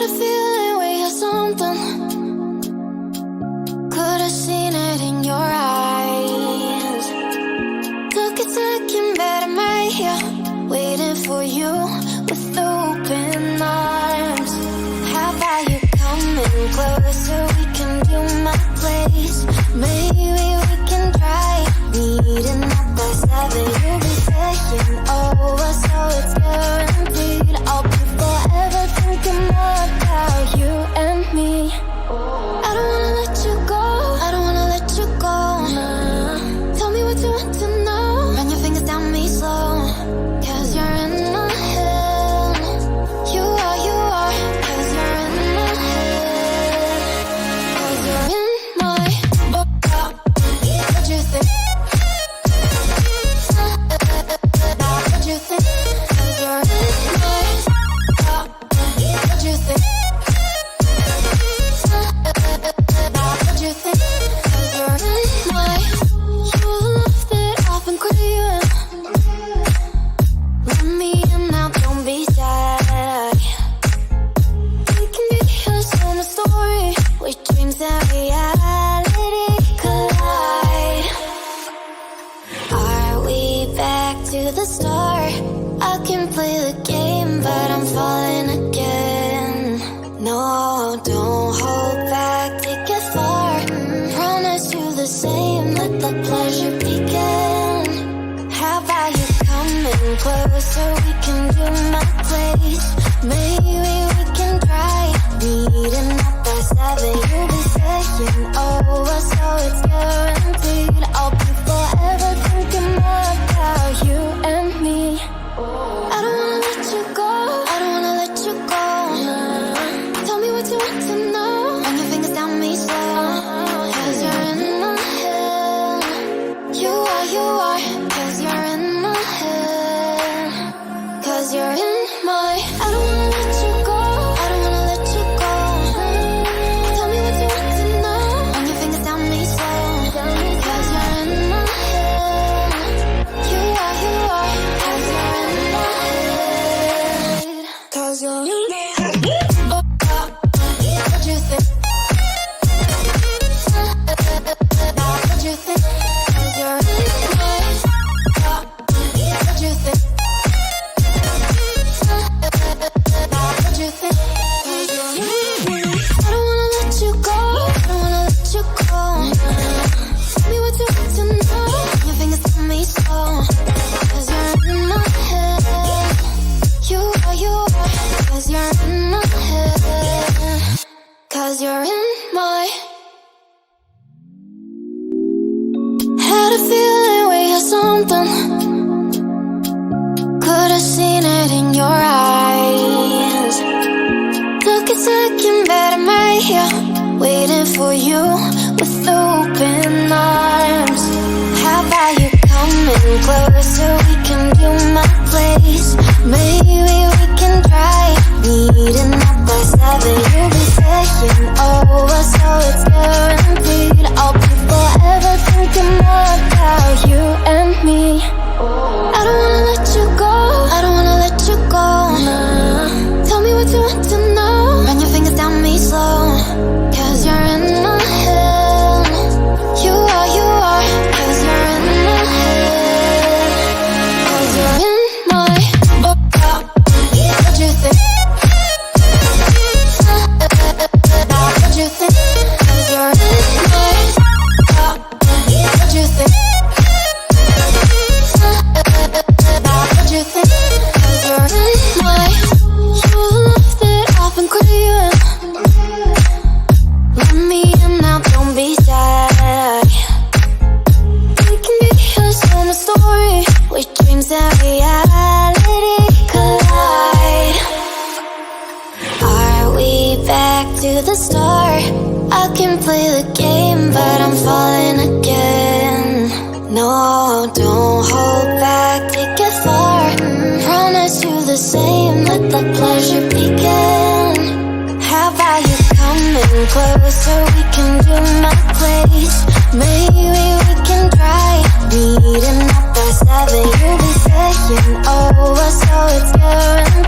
a feeling we had something. Could've seen it in your eyes. Took a second, but I'm right here, waiting for you with open arms. How about you coming closer? We can do my place. Maybe we can try meeting up by 7. You'll be taking over, so it's guaranteed. I'll be forever thinking more about you and me. I don't wanna let you go, I don't wanna let you go. Tell me what you want to know. Run your fingers down me slow, 'cause you're in my head. You are, 'cause you're in my head. 'Cause you're in my what you think? What you think? 'Cause you're in my what you think? What you think? 'Cause you're in my you're the love that I've been craving. Let me in now, don't be shy. We can get here, so my story, where dreams and reality collide. Are we back to the start? I can play the game, but I'm falling again. No, don't hold back, take it far. Promise you the same, let the pleasure begin. How about you coming closer? We can do my place. Maybe we can try meeting up by 7. You'll be taking over, so it's guaranteed. I'll be forever thinking more about you and me. I don't wanna let you go, I don't wanna let you go. Tell me what you want to know. Run your fingers down me slow, 'cause you're in my head. You are, 'cause you're in my head. 'Cause you're in my I don't wanna let you go, I don't wanna let you go. Tell me what you want to know. Run your fingers down me slow, 'cause you're in my head. You are, 'cause you're in my head. 'Cause you're in my head. What you think? What you think? 'Cause you're in my what you think? What you think? 'Cause you're in my I don't wanna let you go, I don't wanna let you go. Tell me what you want to know. Your fingers tell me so, 'cause you're in my head. You are, 'cause you're in my head. 'Cause you're in my had a feeling we had something. Could've seen it in your eyes. Took a second, but I'm right here, waiting for you with open arms. How about you coming closer? We can do my place. Maybe we can try meeting up by 7. You'll be taking over, so it's guaranteed. I'll be forever thinking more about you and me. I don't wanna let you go, I don't wanna let you go. Tell me what you want to know. Run your fingers down me slow, 'cause you're in my head. You are, 'cause you're in my head. 'Cause you're in my what you think? What you think? 'Cause you're in my what you think? What you think? 'Cause you're in my you're the love that I've been craving. Let me in now, don't be shy. We can get here, so my story, where dreams and reality collide. Are we back to the start? I can play the game, but I'm falling again. No, don't hold back, take it far. Promise you the same, let the pleasure begin. How about you coming closer? We can do my place. Maybe we can try meeting up by 7. You'll be taking over, so it's guaranteed.